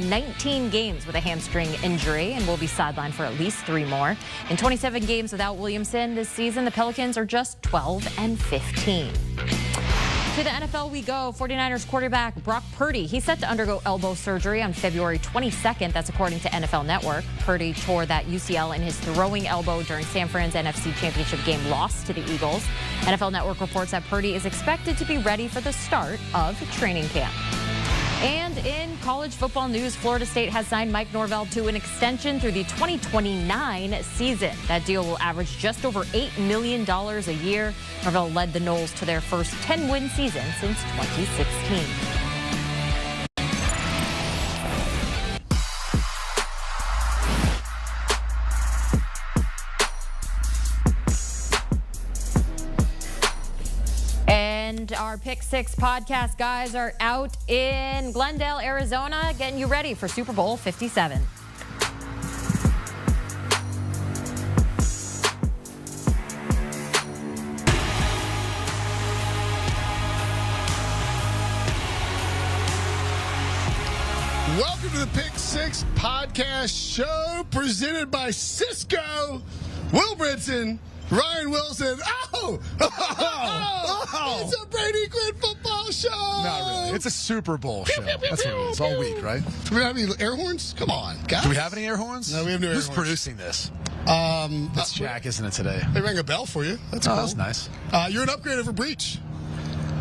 19 games with a hamstring injury and will be sidelined for at least 3 more. In 27 games without Williamson this season, the Pelicans are just 12-15. To the NFL we go. 49ers quarterback Brock Purdy. He's set to undergo elbow surgery on February 22nd. That's according to NFL Network. Purdy tore that UCL in his throwing elbow during San Fran's NFC Championship game loss to the Eagles. NFL Network reports that Purdy is expected to be ready for the start of training camp. And in college football news, Florida State has signed Mike Norvell to an extension through the 2029 season. That deal will average just over $8 million a year. Norvell led the Noles to their first 10-win season since 2016. And our Pick Six podcast guys are out in Glendale, Arizona, getting you ready for Super Bowl 57. Welcome to the Pick Six podcast show presented by Cisco. Will Brinson, Ryan Wilson. It's a Brady Quinn football show. Not really. It's a Super Bowl show. That's what it is. All week, right? Do we have any air horns? Come on, guys. Do we have any air horns? No, we have no air Who's horns. producing this? That's Jack, isn't it, today? They rang a bell for you. That's cool. That's nice. You're an upgrade over Breach.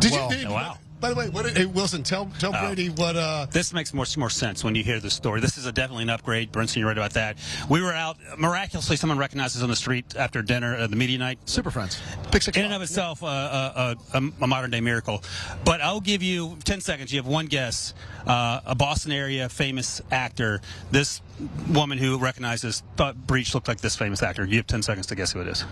Wow. By the way, hey, Wilson, tell Brady what. This makes more sense when you hear the story. This is definitely an upgrade. Brinson, you're right about that. We were out, miraculously, someone recognized us on the street after dinner, the media night. Super Friends. Pick Six. In and of itself, a modern-day miracle. But I'll give you 10 seconds. You have one guess. A Boston area famous actor. This woman who recognizes thought Breach looked like this famous actor. You have 10 seconds to guess who it is.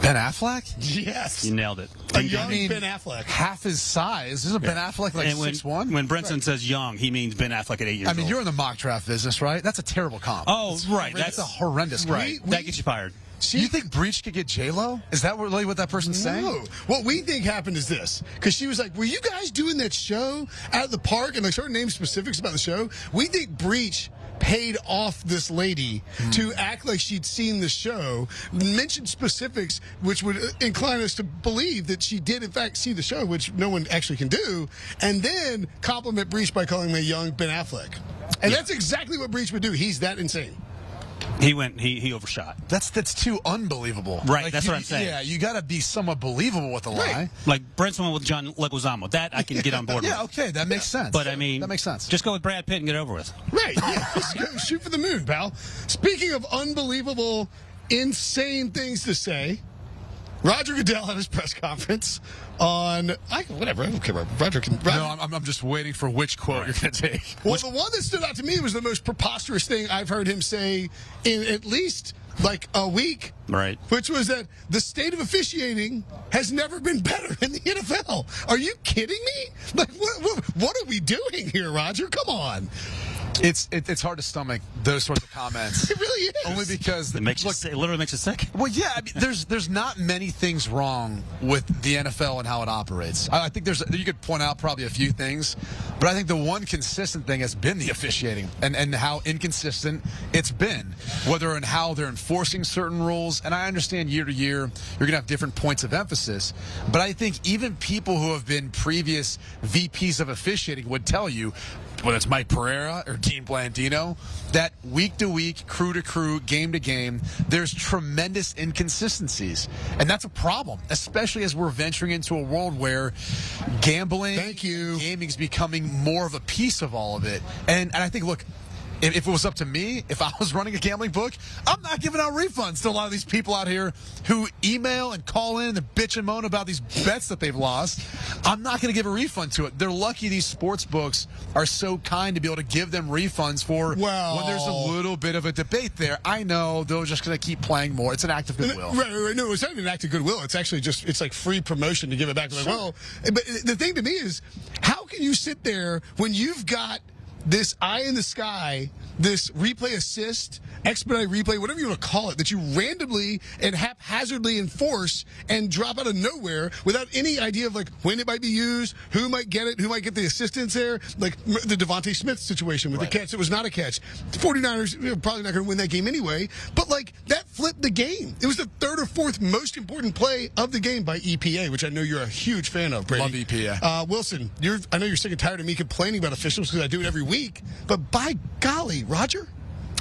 Ben Affleck? Yes. You nailed it. A young Ben Affleck. Half his size. Isn't Ben Affleck like 6'1"? When Brinson says young, he means Ben Affleck at 8 years old. I mean, you're in the mock draft business, right? That's a terrible comp. Oh, right. That's a horrendous comp. Right. That gets you fired. You think Breach could get J-Lo? Is that really what that person's saying? No. What we think happened is this. Because she was like, were you guys doing that show out at the park? And like sort of name specifics about the show. We think Breach paid off this lady to act like she'd seen the show, mentioned specifics which would incline us to believe that she did in fact see the show, which no one actually can do, and then compliment Breach by calling him a young Ben Affleck. And that's exactly what Breach would do. He's that insane. He overshot. That's too unbelievable. Right, Like, that's what I'm saying. Yeah, you got to be somewhat believable with the lie. Right. Like Brinson went with John Leguizamo. That I can get on board with. Yeah, okay, that makes sense. But I mean, that makes sense. Just go with Brad Pitt and get it over with. Right. Yeah. Just go shoot for the moon, pal. Speaking of unbelievable, insane things to say, Roger Goodell had his press conference on whatever. I don't care about Roger. No, I'm just waiting for which quote you're going to take. Well, the one that stood out to me was the most preposterous thing I've heard him say in at least like a week. Right. Which was that the state of officiating has never been better in the NFL. Are you kidding me? Like, what are we doing here, Roger? Come on. It's hard to stomach those sorts of comments. It really is. Only because It literally makes you sick. Well, yeah, I mean, there's not many things wrong with the NFL and how it operates. I think you could point out probably a few things, but I think the one consistent thing has been the officiating and how inconsistent it's been, whether in how they're enforcing certain rules. And I understand year to year you're going to have different points of emphasis, but I think even people who have been previous VPs of officiating would tell you, whether it's Mike Pereira or Dean Blandino, that week to week, crew to crew, game to game, there's tremendous inconsistencies. And that's a problem, especially as we're venturing into a world where gambling, gaming is becoming more of a piece of all of it. And I think, look, if it was up to me, if I was running a gambling book, I'm not giving out refunds to a lot of these people out here who email and call in and bitch and moan about these bets that they've lost. I'm not going to give a refund to it. They're lucky these sports books are so kind to be able to give them refunds for when there's a little bit of a debate there. I know they're just going to keep playing more. It's an act of goodwill. Right. No, it's not an act of goodwill. It's actually it's like free promotion to give it back. Like, well, but the thing to me is, how can you sit there when you've got this eye in the sky, this replay assist, expedite replay, whatever you want to call it, that you randomly and haphazardly enforce and drop out of nowhere without any idea of like when it might be used, who might get it, who might get the assistance there, like the Devontae Smith situation with the catch that was not a catch. The 49ers probably not going to win that game anyway, but like that flipped the game. It was the third or fourth most important play of the game by EPA, which I know you're a huge fan of, Brady. Love EPA. Wilson, I know you're sick and tired of me complaining about officials because I do it every week, but by golly, Roger?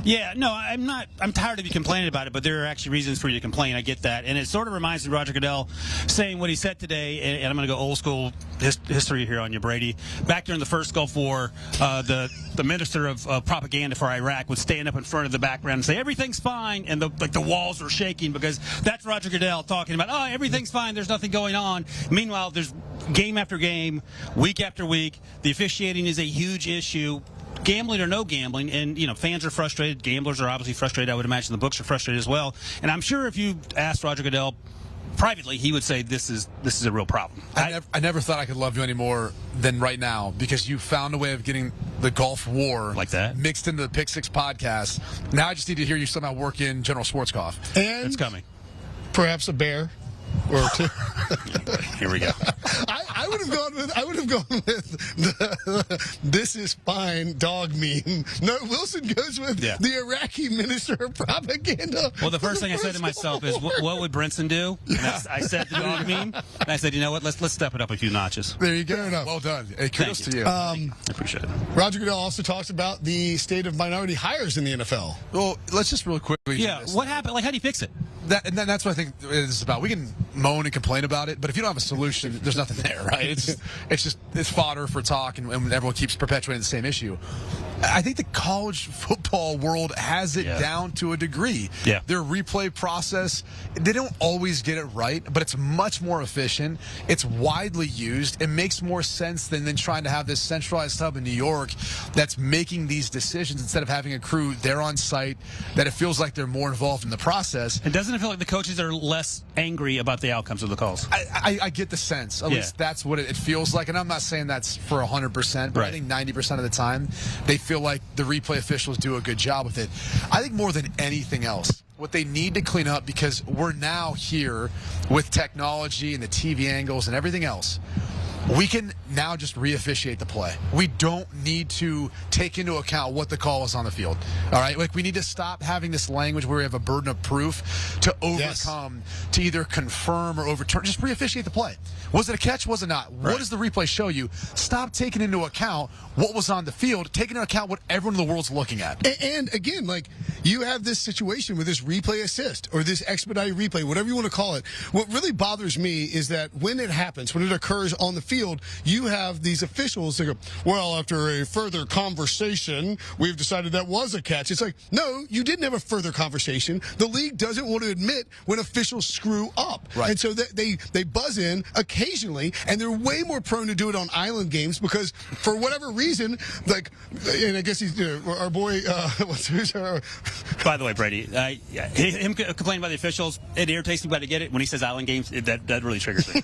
Yeah, no, I'm not. I'm tired of you complaining about it, but there are actually reasons for you to complain. I get that. And it sort of reminds me of Roger Goodell saying what he said today, and I'm going to go old school history here on you, Brady. Back during the first Gulf War, the minister of propaganda for Iraq would stand up in front of the background and say, everything's fine, and the walls are shaking because that's Roger Goodell talking about, oh, everything's fine, there's nothing going on. Meanwhile, there's game after game, week after week, the officiating is a huge issue. Gambling or no gambling, and fans are frustrated. Gamblers are obviously frustrated. I would imagine the books are frustrated as well. And I'm sure if you asked Roger Goodell privately, he would say this is a real problem. I never thought I could love you any more than right now because you found a way of getting the Gulf War like that mixed into the Pick Six podcast. Now I just need to hear you somehow work in General Sports Cough. And it's coming. Perhaps a bear. Or two. Here we go. I would have gone with the "this is fine" dog meme. No, Wilson goes with the Iraqi minister of propaganda. Well, the first thing I said to myself is, what would Brinson do? And I said the dog meme, and I said, you know what? Let's step it up a few notches. There you go. Well done. Hey, kudos to you. I appreciate it. Roger Goodell also talks about the state of minority hires in the NFL. Well, let's just really quickly. Yeah, what happened? Like, how do you fix it? That's what I think this is about. We can moan and complain about it, but if you don't have a solution, there's nothing there, right? It's fodder for talk, and everyone keeps perpetuating the same issue. I think the college football world has it down to a degree. Yeah. Their replay process, they don't always get it right, but it's much more efficient. It's widely used. It makes more sense than trying to have this centralized hub in New York that's making these decisions instead of having a crew there on site, that it feels like they're more involved in the process. And doesn't it feel like the coaches are less angry about the outcomes of the calls? I get the sense. At least that's what it feels like. And I'm not saying that's for 100%, but I think 90% of the time they feel like the replay officials do a good job with it. I think more than anything else, what they need to clean up, because we're now here with technology and the TV angles and everything else, we can now just re-officiate the play. We don't need to take into account what the call is on the field. All right? Like, we need to stop having this language where we have a burden of proof to overcome, to either confirm or overturn. Just re-officiate the play. Was it a catch? Was it not? Right. What does the replay show you? Stop taking into account what was on the field. Take into account what everyone in the world's looking at. And again, like, you have this situation with this replay assist or this expedited replay, whatever you want to call it. What really bothers me is that when it happens, when it occurs on the field, you have these officials that go, well, after a further conversation, we've decided that was a catch. It's like, no, you didn't have a further conversation. The league doesn't want to admit when officials screw up. Right. And so they buzz in occasionally, and they're way more prone to do it on island games because for whatever reason, like, and I guess he's, our boy, who's our... By the way, Brady, him complaining about the officials, it irritates me, but I get it. When he says island games, that really triggers me.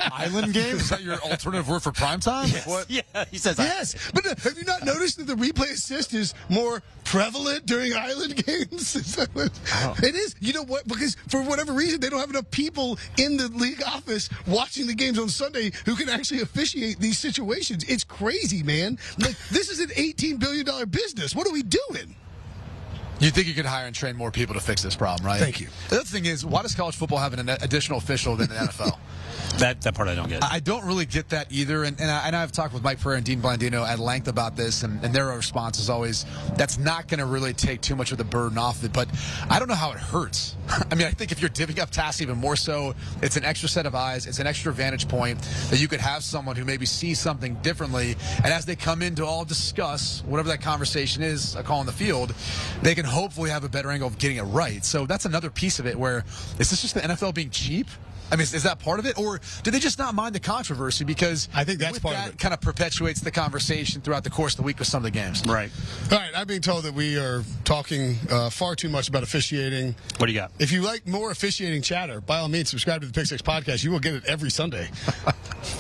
Island games? Is that your alternative word for primetime? Yes. What? Yeah, he says yes. But have you not noticed that the replay assist is more prevalent during island games? It is. You know what? Because for whatever reason, they don't have enough people in the league office watching the games on Sunday who can actually officiate these situations. It's crazy, man. Like, this is an $18 billion business. What are we doing? You think you could hire and train more people to fix this problem, right? Thank you. The other thing is, why does college football have an additional official than the NFL? That part I don't get. I don't really get that either, and I've talked with Mike Pereira and Dean Blandino at length about this, and their response is always, that's not going to really take too much of the burden off it, but I don't know how it hurts. I mean, I think if you're divvying up tasks even more so, it's an extra set of eyes, it's an extra vantage point that you could have someone who maybe sees something differently, and as they come in to all discuss whatever that conversation is, a call on the field, they can hopefully have a better angle of getting it right. So that's another piece of it where, is this just the NFL being cheap? I mean, is that part of it, or do they just not mind the controversy? Because I think that's part of it. Kind of perpetuates the conversation throughout the course of the week with some of the games. Right. All right. I'm being told that we are talking far too much about officiating. What do you got? If you like more officiating chatter, by all means, subscribe to the Pick Six podcast. You will get it every Sunday,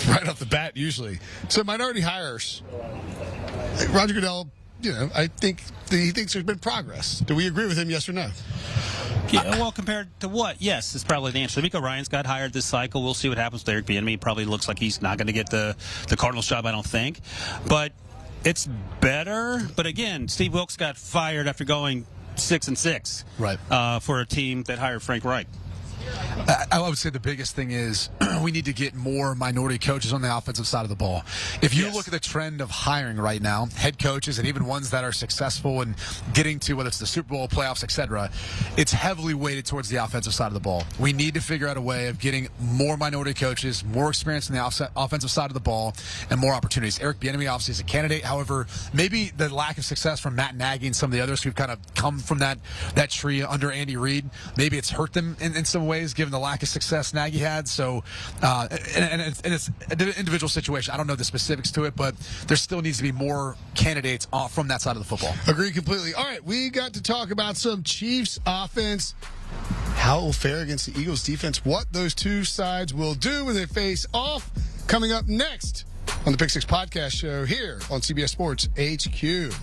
right off the bat, usually. So, minority hires. Roger Goodell, I think he thinks there's been progress. Do we agree with him, yes or no? Yeah, well, compared to what? Yes, is probably the answer. D'Amico Ryan's got hired this cycle. We'll see what happens with Eric Bieniemy. Probably looks like he's not going to get the Cardinals job, I don't think. But it's better. But again, Steve Wilkes got fired after going 6-6, right? For a team that hired Frank Reich. I would say the biggest thing is we need to get more minority coaches on the offensive side of the ball. If you look at the trend of hiring right now, head coaches and even ones that are successful in getting to whether it's the Super Bowl, playoffs, etc., it's heavily weighted towards the offensive side of the ball. We need to figure out a way of getting more minority coaches, more experience in the offensive side of the ball, and more opportunities. Eric Bieniemy obviously is a candidate. However, maybe the lack of success from Matt Nagy and some of the others who've kind of come from that tree under Andy Reid, maybe it's hurt them in some ways, given the lack of success Nagy had. So, and it's an individual situation. I don't know the specifics to it, but there still needs to be more candidates from that side of the football. Agree completely. All right, we got to talk about some Chiefs offense. How it will fare against the Eagles defense. What those two sides will do when they face off. Coming up next on the Pick Six Podcast Show here on CBS Sports HQ.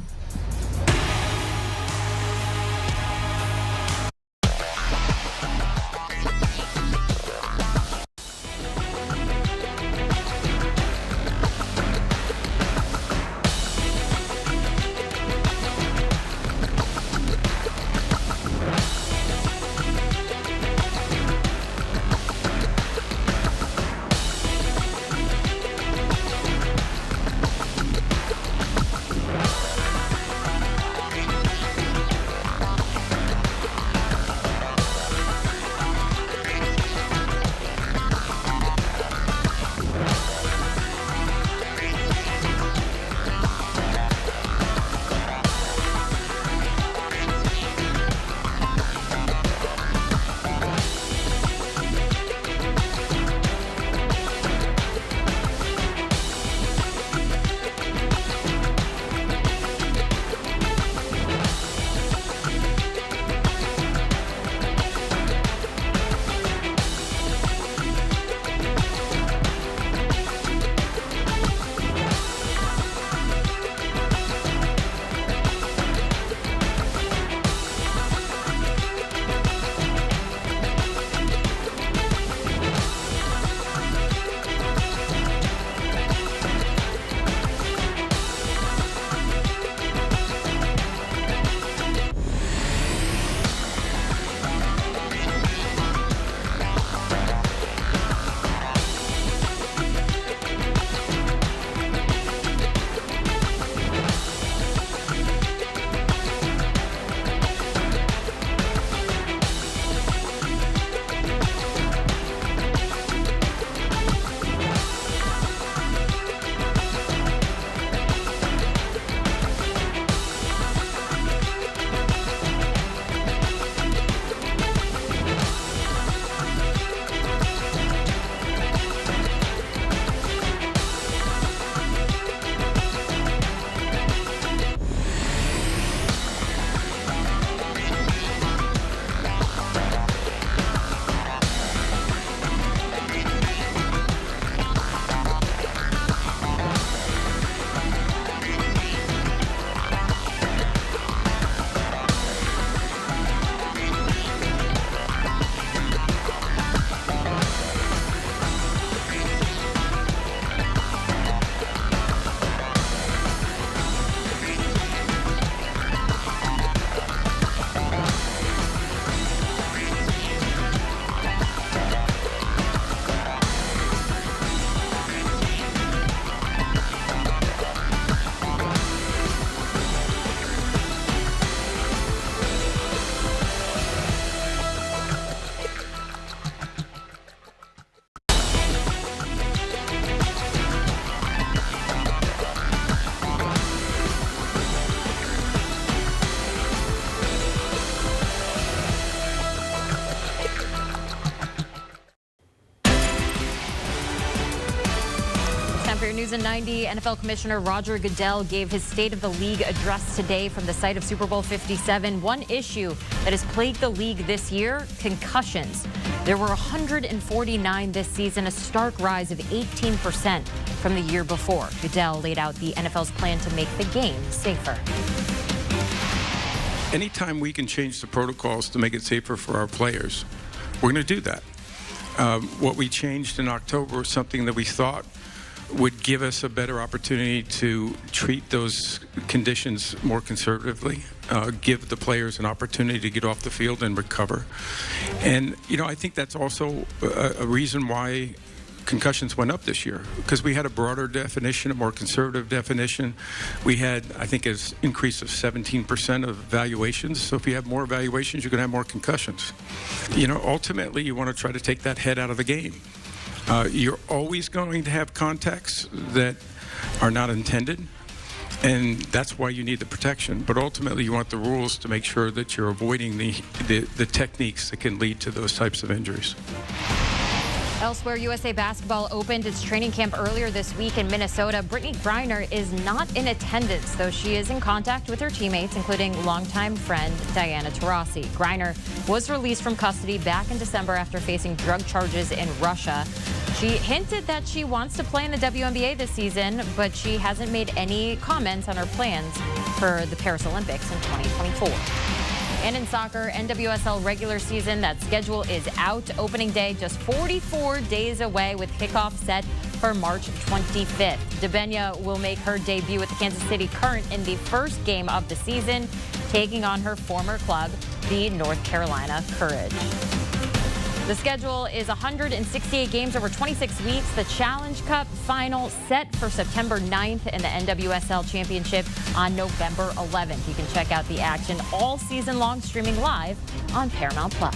For your News in 90, NFL Commissioner Roger Goodell gave his State of the League address today from the site of Super Bowl 57. One issue that has plagued the league this year, concussions. There were 149 this season, a stark rise of 18% from the year before. Goodell laid out the NFL's plan to make the game safer. Anytime we can change the protocols to make it safer for our players, we're going to do that. What we changed in October was something that we thought would give us a better opportunity to treat those conditions more conservatively, give the players an opportunity to get off the field and recover. And, I think that's also a reason why concussions went up this year, because we had a broader definition, a more conservative definition. We had, I think, an increase of 17% of evaluations. So if you have more evaluations, you're going to have more concussions. Ultimately, you want to try to take that head out of the game. You're always going to have contacts that are not intended, and that's why you need the protection. But ultimately, you want the rules to make sure that you're avoiding the techniques that can lead to those types of injuries. Elsewhere, USA Basketball opened its training camp earlier this week in Minnesota. Brittany Griner is not in attendance, though she is in contact with her teammates, including longtime friend Diana Taurasi. Griner was released from custody back in December after facing drug charges in Russia. She hinted that she wants to play in the WNBA this season, but she hasn't made any comments on her plans for the Paris Olympics in 2024. And in soccer, NWSL regular season, that schedule is out. Opening day just 44 days away, with kickoff set for March 25th. Debenya will make her debut with the Kansas City Current in the first game of the season, taking on her former club, the North Carolina Courage. The schedule is 168 games over 26 weeks. The Challenge Cup final set for September 9th and the NWSL Championship on November 11th. You can check out the action all season long, streaming live on Paramount Plus.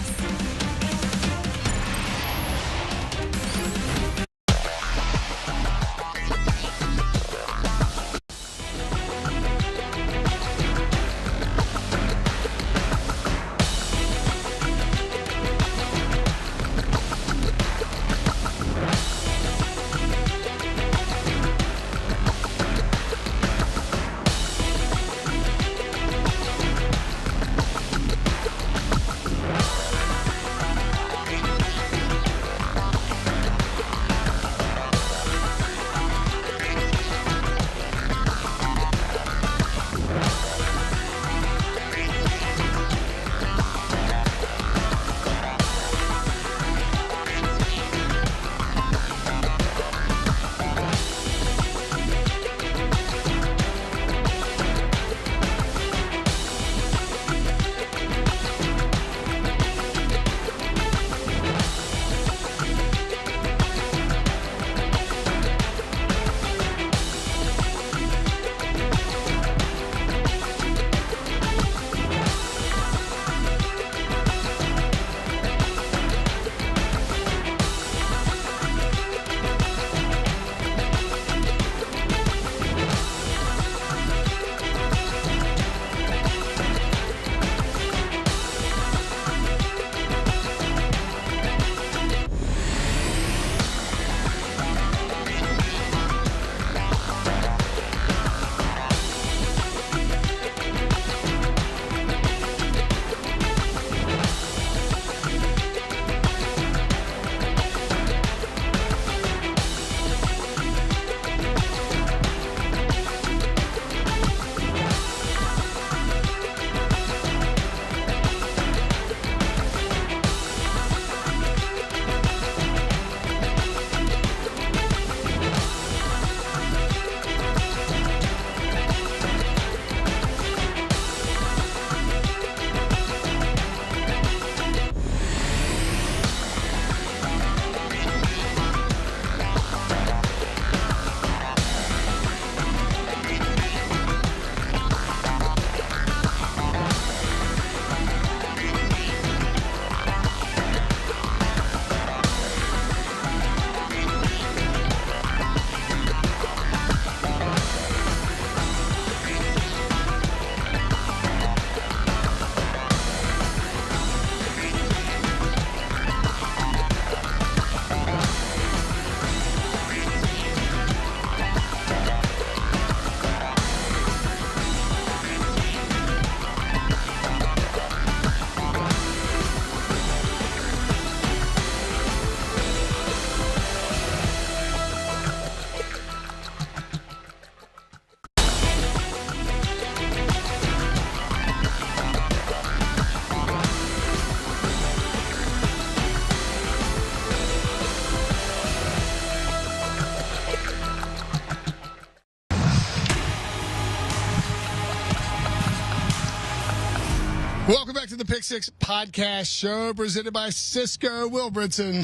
Welcome back to the Pick Six Podcast Show, presented by Cisco. Will Brinson,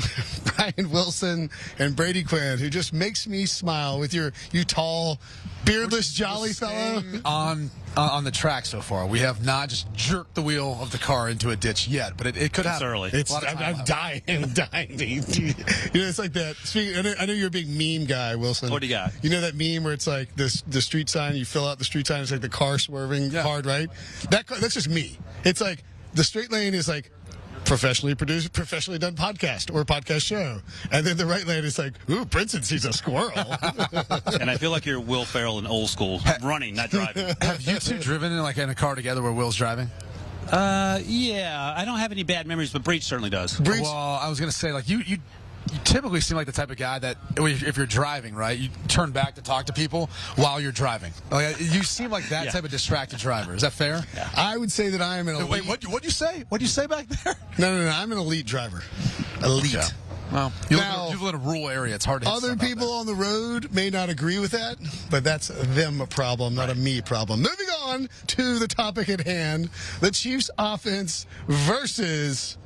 Ryan Wilson, and Brady Quinn, who just makes me smile with you tall, beardless, jolly fellow. On the track so far, we have not just jerked the wheel of the car into a ditch yet, but it could happen. Early. I'm dying. It's like that. I know you're a big meme guy, Wilson. What do you got? You know that meme where it's like the street sign, you fill out the street sign, it's like the car swerving hard, right? That's just me. It's like the straight lane is like professionally produced, professionally done podcast or podcast show. And then the right lane is like, ooh, Brinson sees a squirrel. And I feel like you're Will Ferrell in Old School, running, not driving. Have you two driven in a car together where Will's driving? Yeah, I don't have any bad memories, but Breach certainly does. Well, I was going to say, like, you typically seem like the type of guy that if you're driving, right, you turn back to talk to people while you're driving. Like, you seem like that type of distracted driver. Is that fair? Yeah. I would say that I am an elite. Wait, what'd you say? What'd you say back there? No. I'm an elite driver. Elite. Okay. Well, you live in a rural area. It's hard to hit other people on the road may not agree with that, but that's them a problem, not a me problem. Moving on to the topic at hand, the Chiefs offense versus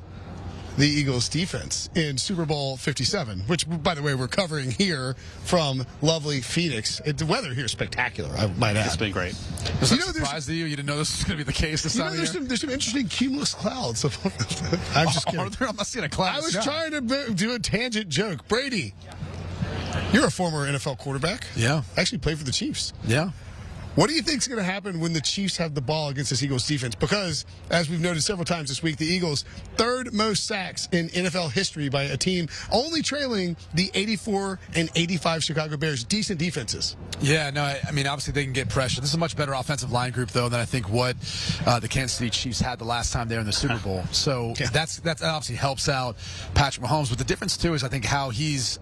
the Eagles defense in Super Bowl 57, which, by the way, we're covering here from lovely Phoenix. The weather here is spectacular, I might add. It's been great. Was that surprised you? You didn't know this was going to be the case this time of year? There's some interesting cumulus clouds. I'm just kidding. I'm not seeing a cloud. I was trying to do a tangent joke. Brady, you're a former NFL quarterback. Yeah. Actually played for the Chiefs. Yeah. What do you think is going to happen when the Chiefs have the ball against this Eagles defense? Because, as we've noted several times this week, the Eagles, third most sacks in NFL history by a team, only trailing the 84 and 85 Chicago Bears. Decent defenses. Yeah, no, I mean, obviously they can get pressure. This is a much better offensive line group, though, than I think what the Kansas City Chiefs had the last time they were in the Super Bowl. So that obviously helps out Patrick Mahomes. But the difference, too, is I think how he's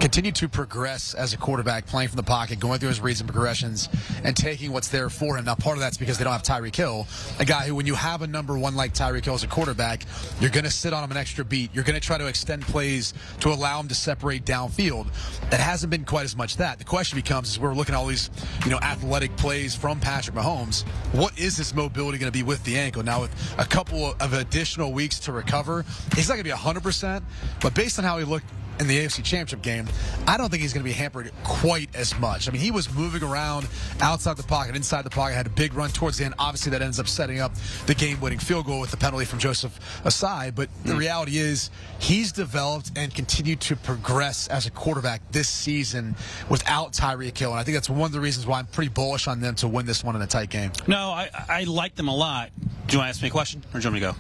continue to progress as a quarterback, playing from the pocket, going through his reads and progressions, and taking what's there for him. Now, part of that's because they don't have Tyreek Hill, a guy who, when you have a number one like Tyreek Hill as a quarterback, you're going to sit on him an extra beat. You're going to try to extend plays to allow him to separate downfield. That hasn't been quite as much that. The question becomes, as we're looking at all these, athletic plays from Patrick Mahomes, what is his mobility going to be with the ankle? Now, with a couple of additional weeks to recover, he's not going to be 100%, but based on how he looked in the AFC Championship game, I don't think he's going to be hampered quite as much. I mean, he was moving around outside the pocket, inside the pocket, had a big run towards the end. Obviously, that ends up setting up the game-winning field goal with the penalty from Joseph Asai. But the reality is he's developed and continued to progress as a quarterback this season without Tyreek Hill. And I think that's one of the reasons why I'm pretty bullish on them to win this one in a tight game. No, I like them a lot. Do you want to ask me a question, or do you want me to go?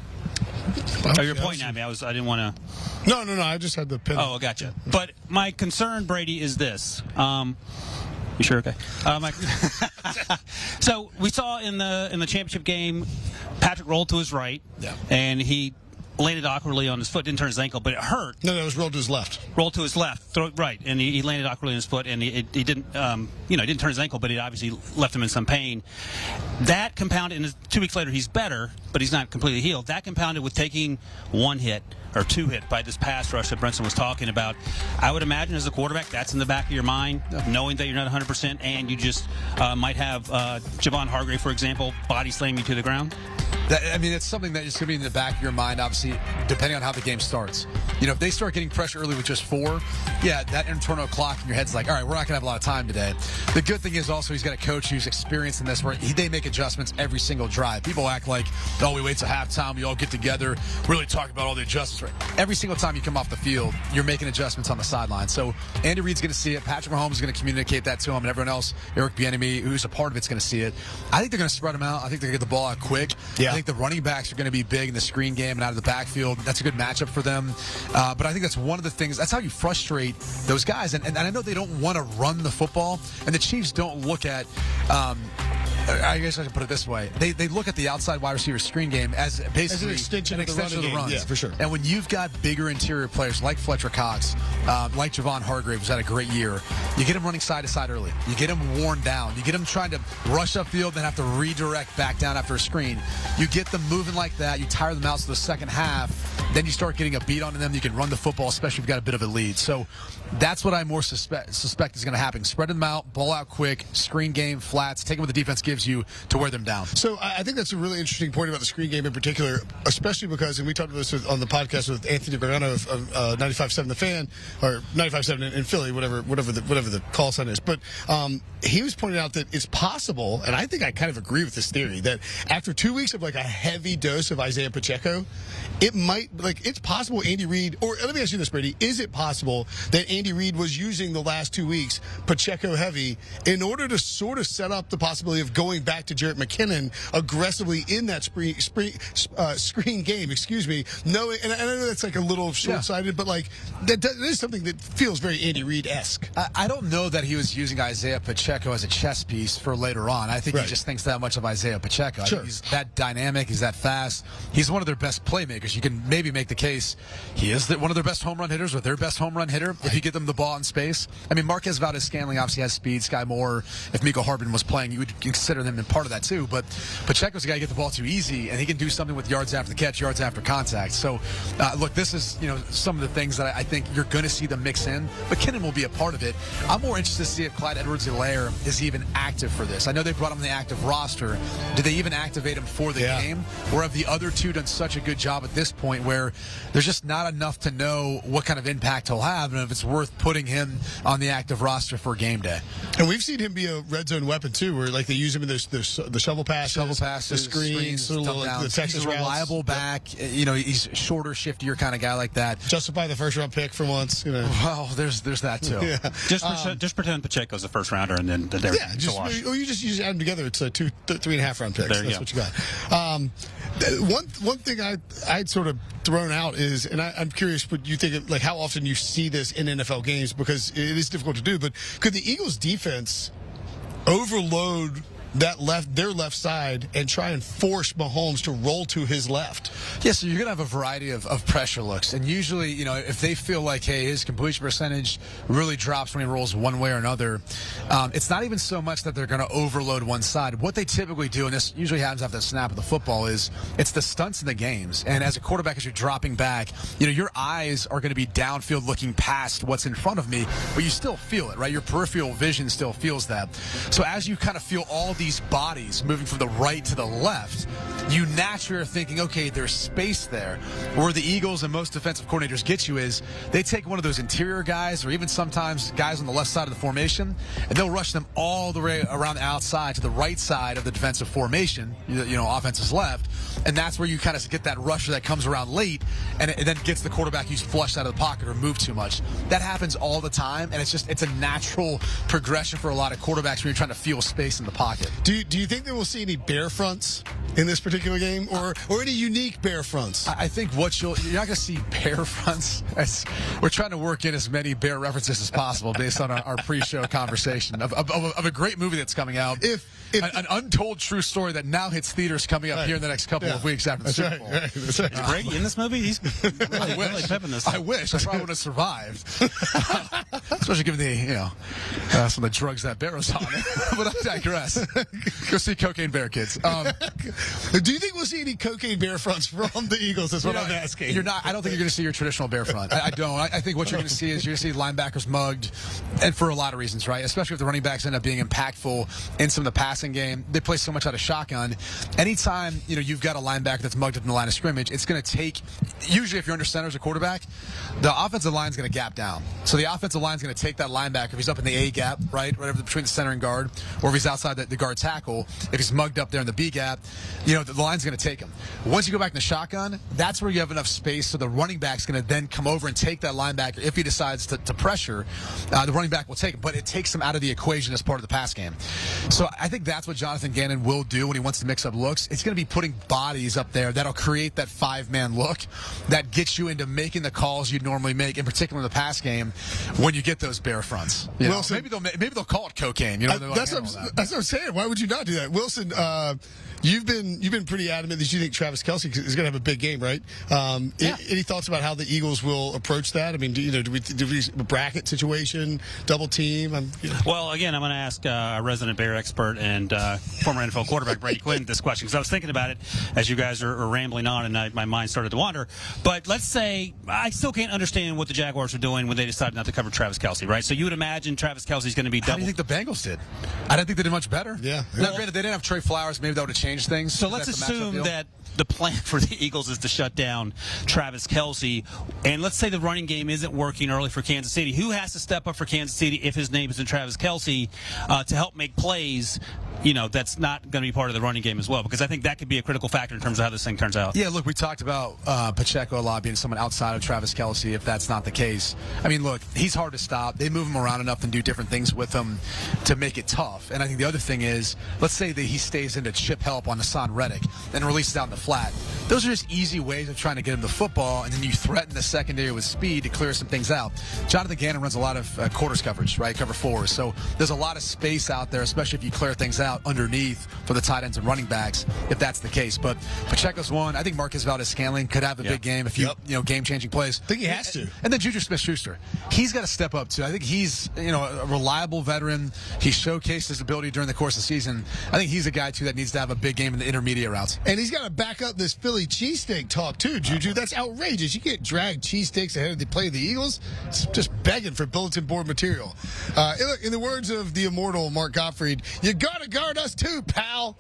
Oh, you're pointing at me. I didn't want to. No. I just had the pin. Oh, gotcha. But my concern, Brady, is this. You sure? Okay. So we saw in the championship game, Patrick rolled to his right, and he landed awkwardly on his foot. Didn't turn his ankle, but it hurt. No, it was rolled to his left. Rolled to his left, right, and he landed awkwardly on his foot, and he didn't, he didn't turn his ankle, but it obviously left him in some pain. That compounded, and 2 weeks later he's better, but he's not completely healed. That compounded with taking one hit or two hit by this pass rush that Brinson was talking about. I would imagine as a quarterback, that's in the back of your mind, knowing that you're not 100%, and you just might have Javon Hargrave, for example, body slam you to the ground. It's something that is going to be in the back of your mind, obviously, depending on how the game starts. If they start getting pressure early with just 4, that internal clock in your head's like, all right, we're not going to have a lot of time today. The good thing is also he's got a coach who's experienced in this where they make adjustments every single drive. People act like, we wait till halftime, we all get together, really talk about all the adjustments. Every single time you come off the field, you're making adjustments on the sideline. So Andy Reid's going to see it. Patrick Mahomes is going to communicate that to him, and everyone else, Eric Bieniemy, who's a part of it's going to see it. I think they're going to spread them out. I think they're going to get the ball out quick. I think the running backs are going to be big in the screen game and out of the backfield. That's a good matchup for them. But I think that's one of the things. That's how you frustrate those guys. And I know they don't want to run the football, and the Chiefs don't look at I guess I can put it this way. They look at the outside wide receiver screen game as basically an extension of the runs. Yeah, for sure. And when you've got bigger interior players like Fletcher Cox, like Javon Hargrave, who's had a great year, you get him running side to side early. You get him worn down. You get him trying to rush upfield, then have to redirect back down after a screen. You get them moving like that. You tire them out, so the second half, then you start getting a beat on them. You can run the football, especially if you've got a bit of a lead. So that's what I more suspect is going to happen. Spread them out, ball out quick, screen game, flats, take what the defense gives you to wear them down. So I think that's a really interesting point about the screen game in particular, especially because, and we talked about this on the podcast with Anthony Gargano of 95.7 The Fan, or 95.7 in Philly, whatever the call sign is. But he was pointing out that it's possible, and I think I kind of agree with this theory, that after 2 weeks of like a heavy dose of Isaiah Pacheco, it's possible Andy Reid, or let me ask you this, Brady, is it possible that Andy Reid was using the last 2 weeks Pacheco heavy in order to sort of set up the possibility of going back to Jarrett McKinnon aggressively in that screen game, knowing, and I know that's like a little short-sighted, but like that is something that feels very Andy Reid-esque. I don't know that he was using Isaiah Pacheco as a chess piece for later on. I think he just thinks that much of Isaiah Pacheco. I think he's that dynamic, he's that fast. He's one of their best playmakers. You can maybe make the case he is one of their best home run hitters, or their best home run hitter, if you get them the ball in space. I mean, Marquez Valdez-Scantling obviously has speed. Sky Moore, if Miko Harbin was playing, you would consider them in part of that too. But Pacheco's a guy to get the ball too easy, and he can do something with yards after the catch, yards after contact. So, look, this is some of the things that I think you're going to see them mix in. McKinnon will be a part of it. I'm more interested to see if Clyde Edwards-Helaire is even active for this. I know they brought him on the active roster. Did they even activate him for the game? Or have the other two done such a good job at this point where there's just not enough to know what kind of impact he'll have and if it's worth putting him on the active roster for game day? And we've seen him be a red zone weapon too, where like they use him in the shovel passes, the screens, like the Texas he's a reliable back. He's shorter, shiftier kind of guy like that. Justify the first round pick for once. Well, there's that too. Just pretend Pacheco's a first rounder, and then or you just add them together. It's 3.5 round picks. That's what you got. One thing I'd sort of thrown out is, and I'm curious, but you think of, like, how often you see this in NFL games, because it is difficult to do, but could the Eagles defense overload their left side and try and force Mahomes to roll to his left? Yeah, so you're going to have a variety of pressure looks. And usually, if they feel like, hey, his completion percentage really drops when he rolls one way or another, it's not even so much that they're going to overload one side. What they typically do, and this usually happens after the snap of the football, is it's the stunts in the games. And as a quarterback, as you're dropping back, your eyes are going to be downfield looking past what's in front of me, but you still feel it, right? Your peripheral vision still feels that. So as you kind of feel all these bodies moving from the right to the left, you naturally are thinking, okay, there's space there. Where the Eagles and most defensive coordinators get you is they take one of those interior guys, or even sometimes guys on the left side of the formation, and they'll rush them all the way around the outside to the right side of the defensive formation, offense is left, and that's where you kind of get that rusher that comes around late, and it then gets the quarterback who's flushed out of the pocket or moved too much. That happens all the time, and it's a natural progression for a lot of quarterbacks when you're trying to feel space in the pocket. Do you think that we'll see any bear fronts in this particular game, or any unique bear fronts? I think you're not going to see bear fronts. We're trying to work in as many bear references as possible based on our pre-show conversation of a great movie that's coming out. An untold true story that now hits theaters coming up here in the next couple of weeks after the Super Bowl. That's right. Is Brady in this movie? He's really pepping this. I wish. I probably would have survived. Especially given the, some of the drugs that bear was on. But I digress. Go see Cocaine Bear, kids. Do you think we'll see any cocaine bear fronts from the Eagles? That's what I'm asking. You're not. I don't think you're going to see your traditional bear front. I don't. I think what you're going to see is you're going to see linebackers mugged, and for a lot of reasons, right? Especially if the running backs end up being impactful in some of the passing game. They play so much out of shotgun. Anytime you've got a linebacker that's mugged up in the line of scrimmage, it's going to take. Usually, if you're under center as a quarterback, the offensive line is going to gap down. So the offensive line is going to take that linebacker if he's up in the A gap, right, whatever between the center and guard, or if he's outside the guard tackle. If he's mugged up there in the B gap, the line's going to take him. Once you go back in the shotgun, that's where you have enough space, so the running back's going to then come over and take that linebacker. If he decides to pressure, the running back will take him, but it takes him out of the equation as part of the pass game. So I think that's what Jonathan Gannon will do when he wants to mix up looks. It's going to be putting bodies up there that'll create that five-man look that gets you into making the calls you'd normally make, in particular in the pass game, when you get those bear fronts. Wilson, maybe they'll call it cocaine. That's what I'm saying. Why would you not do that? Wilson, you've been been pretty adamant that you think Travis Kelce is going to have a big game, right? Any thoughts about how the Eagles will approach that? I mean, do we bracket situation, double team? Well, again, I'm going to ask a resident Bear expert and former NFL quarterback Brady Quinn this question, because I was thinking about it as you guys are rambling on, and my mind started to wander. But let's say I still can't understand what the Jaguars are doing when they decided not to cover Travis Kelce, right? So you would imagine Travis Kelce's going to be double. How do you think the Bengals did? I didn't think they did much better. Yeah. Now, granted, they didn't have Trey Flowers. Maybe that would have changed things. So let's assume that the plan for the Eagles is to shut down Travis Kelce, and let's say the running game isn't working early for Kansas City. Who has to step up for Kansas City if his name isn't Travis Kelce to help make plays? That's not going to be part of the running game as well, because I think that could be a critical factor in terms of how this thing turns out. Yeah, look, we talked about Pacheco a lot being someone outside of Travis Kelce, if that's not the case. I mean, look, he's hard to stop. They move him around enough and do different things with him to make it tough. And I think the other thing is, let's say that he stays into chip help on Hassan Reddick and releases out in the flat. Those are just easy ways of trying to get him the football, and then you threaten the secondary with speed to clear some things out. Jonathan Gannon runs a lot of quarters coverage, right, cover fours. So there's a lot of space out there, especially if you clear things out underneath for the tight ends and running backs, if that's the case. But Pacheco's one. I think Marquez Valdez-Scantling could have a big game if game-changing plays. I think he has to. And then Juju Smith-Schuster, he's got to step up too. I think he's a reliable veteran. He showcased his ability during the course of the season. I think he's a guy too that needs to have a big game in the intermediate routes. And he's got to back up this Philly cheesesteak talk too, Juju. That's outrageous. You can't drag cheesesteaks ahead of the play of the Eagles. It's just begging for bulletin board material. Look, in the words of the immortal Mark Gottfried, you got to guard us too, pal.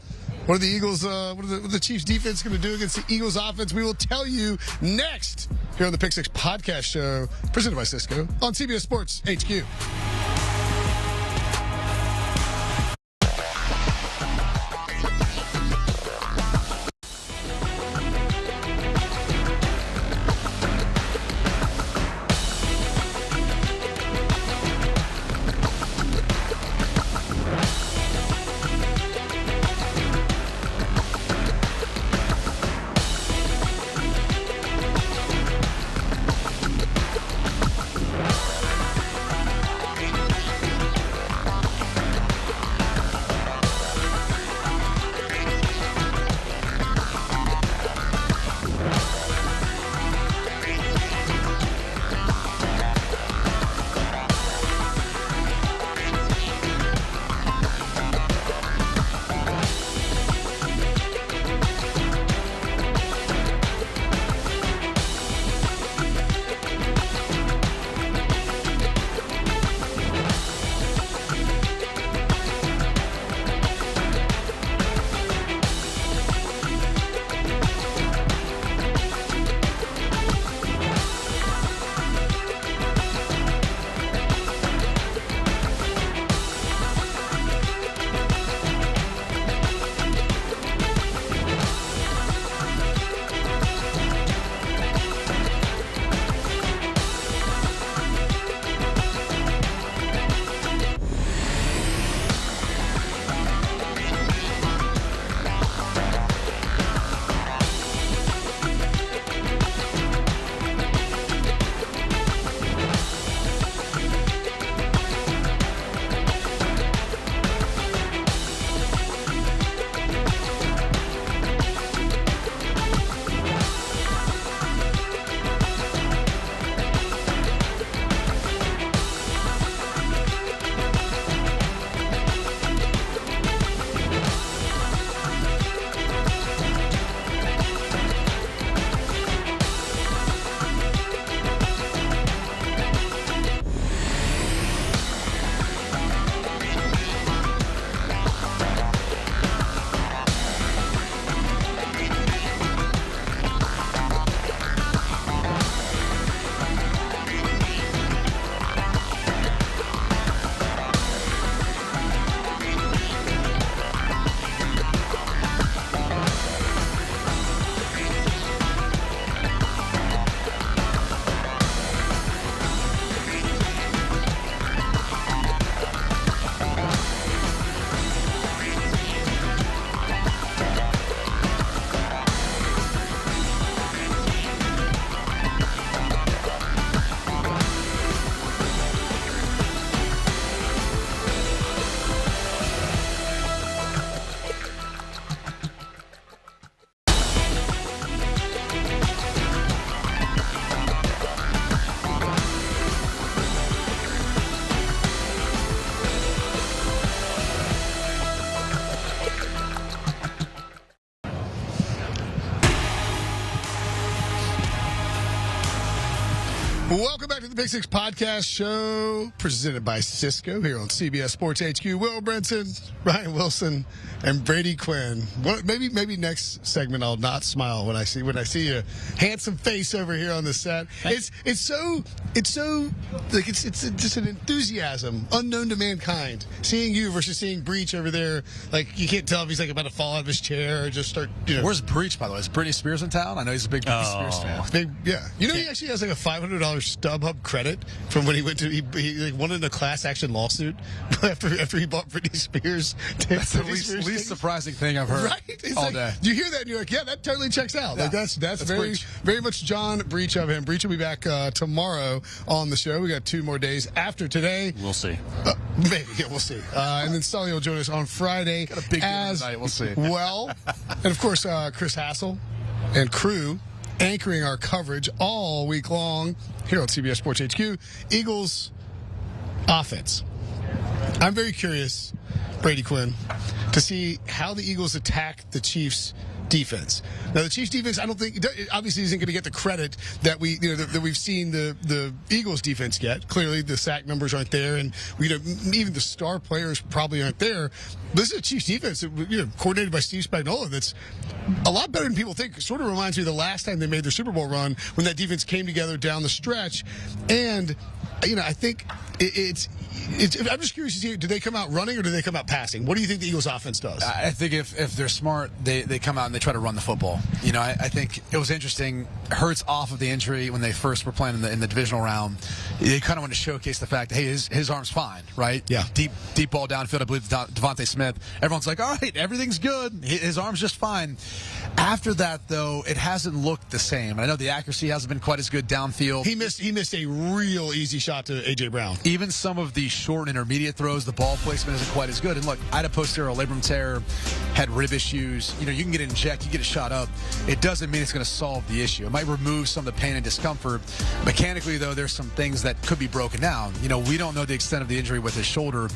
What are the Eagles? What are the Chiefs defense going to do against the Eagles offense? We will tell you next here on the Pick Six podcast show, presented by Cisco on CBS Sports HQ. Welcome back to the Big Six Podcast Show, presented by Cisco here on CBS Sports HQ. Will Brinson, Ryan Wilson, and Brady Quinn. Well, maybe next segment I'll not smile when I see a handsome face over here on the set. It's just an enthusiasm unknown to mankind. Seeing you versus seeing Breach over there, like you can't tell if he's like about to fall out of his chair or just start. Where's Breach, by the way? Is Britney Spears in town? I know he's a big Britney Spears fan. Yeah, you know he actually has like a $500 StubHub credit from when he went to he won in a class action lawsuit after he bought Britney Spears. That's the least surprising thing I've heard all day. You hear that and you're like, yeah, that totally checks out. Yeah, like that's very much John Breach of him. Breach will be back tomorrow on the show. We got 2 more days after today. We'll see. Maybe, yeah, we'll see. And then Sully will join us on Friday. Got a big game tonight. We'll see. Well, and of course, Chris Hassel and crew anchoring our coverage all week long here on CBS Sports HQ. Eagles offense. I'm very curious, Brady Quinn, to see how the Eagles attack the Chiefs defense. Now, the Chiefs defense, I don't think, obviously isn't going to get the credit that we've seen the Eagles defense get. Clearly, the sack numbers aren't there, and even the star players probably aren't there. This is a Chiefs defense coordinated by Steve Spagnuolo that's a lot better than people think. It sort of reminds me of the last time they made their Super Bowl run when that defense came together down the stretch. And I think I'm just curious to see, do they come out running or do they come out passing? What do you think the Eagles offense does? I think if they're smart, they come out and they try to run the football. I think it was interesting. Hurts off of the injury when they first were playing in the divisional round. They kind of wanted to showcase the fact that, hey, his arm's fine, right? Yeah. Deep ball downfield, I believe Devontae Smith. Everyone's like, all right, everything's good. His arm's just fine. After that, though, it hasn't looked the same. I know the accuracy hasn't been quite as good downfield. He missed a real easy shot to A.J. Brown. Even some of the short and intermediate throws, the ball placement isn't quite as good. And look, I had a posterior labrum tear, had rib issues. You can get injected, you get a shot up. It doesn't mean it's going to solve the issue. It might remove some of the pain and discomfort. Mechanically, though, there's some things that could be broken down. We don't know the extent of the injury with his shoulder,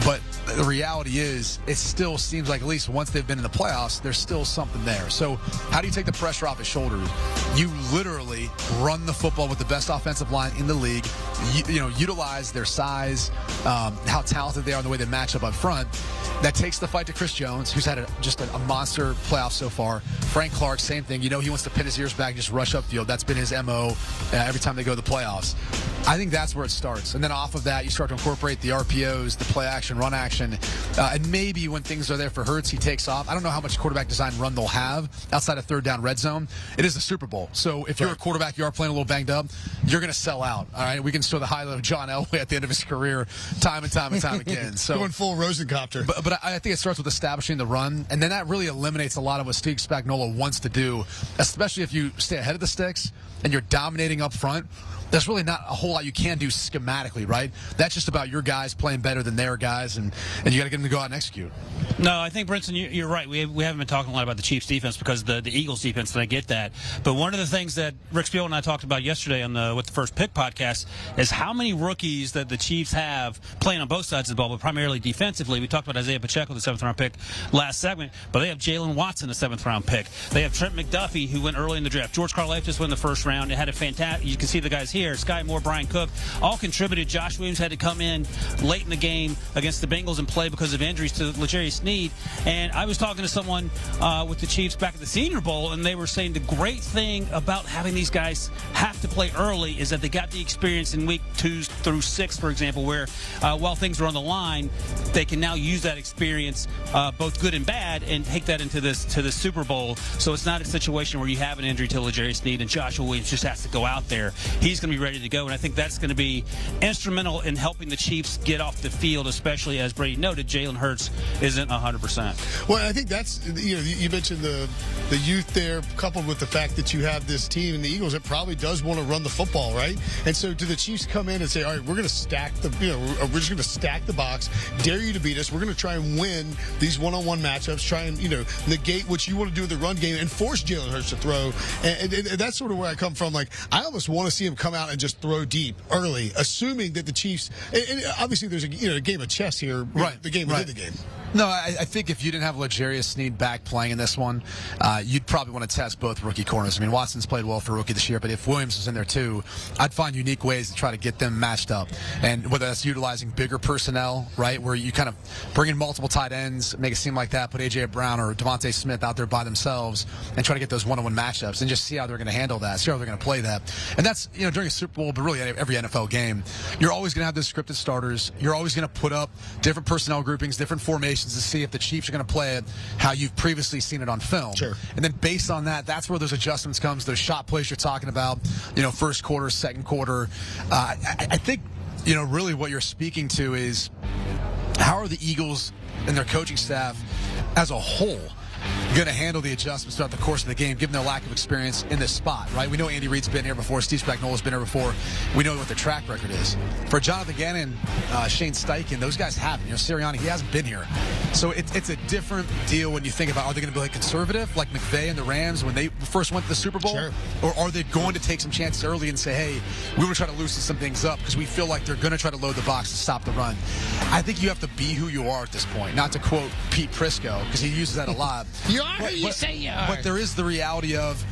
but the reality is it still seems like at least once they've been in the playoffs, there's still something there. So how do you take the pressure off his shoulders? You literally run the football with the best offensive line in the league. Utilize their size, how talented they are, and the way they match up front. That takes the fight to Chris Jones, who's had just a monster playoff so far. Frank Clark, same thing. He wants to pin his ears back, just rush upfield. That's been his MO every time they go to the playoffs. I think that's where it starts. And then off of that, you start to incorporate the RPOs, the play action, run action. And maybe when things are there for Hurts, he takes off. I don't know how much quarterback design run they'll have outside of third down red zone. It is the Super Bowl. So if you're a quarterback, you are playing a little banged up, you're going to sell out. All right. We can show the highlight of John Elway at the end of his career time and time again. So going full Rosencopter. But I think it starts with establishing the run, and then that really eliminates a lot of what Steve Spagnuolo wants to do, especially if you stay ahead of the sticks and you're dominating up front. There's really not a whole lot you can do schematically, right? That's just about your guys playing better than their guys, and you got to get them to go out and execute. No, I think, Brinson, you're right. We haven't been talking a lot about the Chiefs' defense because the Eagles' defense, and I get that. But one of the things that Rick Spiel and I talked about yesterday on the First Pick podcast is how many rookies that the Chiefs have playing on both sides of the ball, but primarily defensively. We talked about Isaiah Pacheco, the 7th-round pick, last segment, but they have Jalen Watson, the 7th-round pick. They have Trent McDuffie, who went early in the draft. George Karlaftis just won the first round. It had a fantastic. You can see the guys here. Sky Moore, Brian Cook, all contributed. Josh Williams had to come in late in the game against the Bengals and play because of injuries to L'Jarius Sneed. And I was talking to someone with the Chiefs back at the Senior Bowl, and they were saying the great thing about having these guys have to play early is that they got the experience in week 2 through 6, for example, where while things are on the line, they can now use that experience, both good and bad, and take that into the Super Bowl. So it's not a situation where you have an injury to L'Jarius Sneed and Joshua Williams just has to go out there. He's going to be ready to go, and I think that's going to be instrumental in helping the Chiefs get off the field, especially as Brady noted, Jalen Hurts isn't 100%. Well, I think that's, you mentioned the youth there, coupled with the fact that you have this team in the Eagles that probably does want to run the football, right? And so do the Chiefs come in and say, all right, we're going to stack we're just going to stack the box, dare you to beat us, we're going to try and win these one-on-one matchups, try and, negate what you want to do in the run game and force Jalen Hurts to throw. And that's sort of where I come from. Like, I almost want to see him come out and just throw deep early, assuming that the Chiefs, and obviously there's a game of chess here, right? The game within the game. No, I think if you didn't have L'Jarius Sneed back playing in this one, you'd probably want to test both rookie corners. I mean, Watson's played well for rookie this year, but if Williams was in there too, I'd find unique ways to try to get them matched up. And whether that's utilizing bigger personnel, right, where you kind of bring in multiple tight ends, make it seem like that, put A.J. Brown or Devontae Smith out there by themselves and try to get those one-on-one matchups and just see how they're going to handle that, see how they're going to play that. And that's, during a Super Bowl, but really every NFL game, you're always going to have those scripted starters. You're always going to put up different personnel groupings, different formations to see if the Chiefs are going to play it how you've previously seen it on film. Sure. And then based on that, that's where those adjustments comes, those shot plays you're talking about, first quarter, second quarter. I think, really what you're speaking to is how are the Eagles and their coaching staff as a whole going to handle the adjustments throughout the course of the game, given their lack of experience in this spot, right? We know Andy Reid's been here before. Steve Spagnuolo's been here before. We know what their track record is. For Jonathan Gannon, Shane Steichen, those guys haven't. Sirianni, he hasn't been here. So it's a different deal when you think about, are they going to be conservative like McVay and the Rams when they first went to the Super Bowl? Sure. Or are they going to take some chances early and say, hey, we want to try to loosen some things up because we feel like they're going to try to load the box to stop the run? I think you have to be who you are at this point. Not to quote Pete Prisco, because he uses that a lot. You are who you say you are. But there is the reality of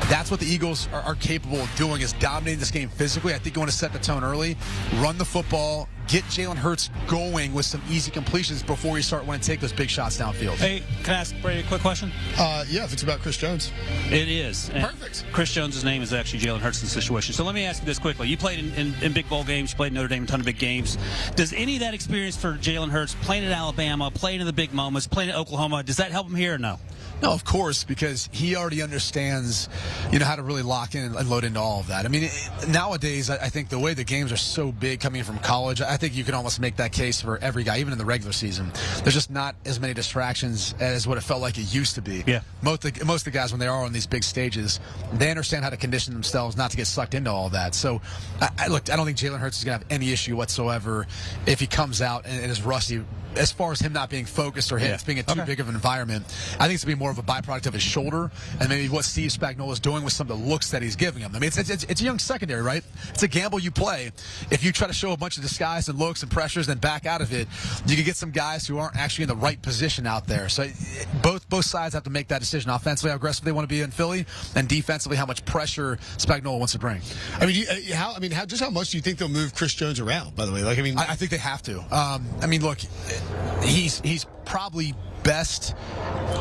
that's what the Eagles are capable of doing, is dominating this game physically. I think you want to set the tone early, run the football, get Jalen Hurts going with some easy completions before you start wanting to take those big shots downfield. Hey, can I ask Brady a quick question? Yeah, if it's about Chris Jones. It is. And Perfect. Chris Jones' name is actually Jalen Hurts in the situation. So let me ask you this quickly. You played in big bowl games. You played in Notre Dame, a ton of big games. Does any of that experience for Jalen Hurts, playing at Alabama, playing in the big moments, playing at Oklahoma, does that help him here or no? No, of course, because he already understands, how to really lock in and load into all of that. I mean, nowadays, I think the way the games are so big coming from college, I think you can almost make that case for every guy, even in the regular season. There's just not as many distractions as what it felt like it used to be. Yeah. Most of the guys, when they are on these big stages, they understand how to condition themselves not to get sucked into all of that. So, I don't think Jalen Hurts is going to have any issue whatsoever if he comes out and is rusty. As far as him not being focused or him being too big of an environment, I think it's going to be more of a byproduct of his shoulder and maybe what Steve Spagnuolo is doing with some of the looks that he's giving him. I mean, it's a young secondary, right? It's a gamble you play. If you try to show a bunch of disguise and looks and pressures, then back out of it, you can get some guys who aren't actually in the right position out there. So both sides have to make that decision. Offensively, how aggressive they want to be in Philly, and defensively, how much pressure Spagnuolo wants to bring. I mean, how much do you think they'll move Chris Jones around? By the way, I think they have to. Look, he's probably best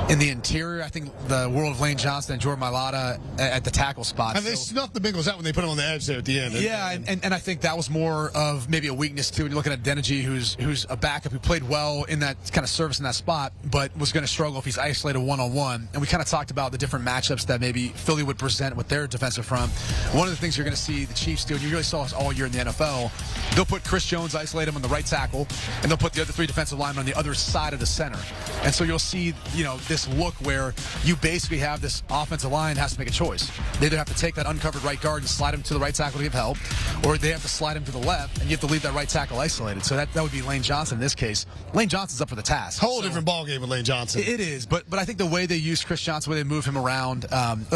in the interior. I think the world of Lane Johnson and Jordan Mailata at the tackle spot. And they snuffed the Bengals out when they put him on the edge there at the end. Yeah, and I think that was more of maybe a weakness too. When you're looking at Dennegy, who's a backup who played well in that kind of service in that spot, but was going to struggle if he's isolated one-on-one. And we kind of talked about the different matchups that maybe Philly would present with their defensive front. One of the things you're going to see the Chiefs do, and you really saw us all year in the NFL, they'll put Chris Jones, isolate him on the right tackle, and they'll put the other three defensive linemen on the other side of the center. And so you'll see, this look where you basically have this offensive line has to make a choice. They either have to take that uncovered right guard and slide him to the right tackle to give help, or they have to slide him to the left, and you have to leave that right tackle isolated. So that would be Lane Johnson in this case. Lane Johnson's up for the task. Whole different ballgame with Lane Johnson. It is, but I think the way they use Chris Johnson, the way they move him around,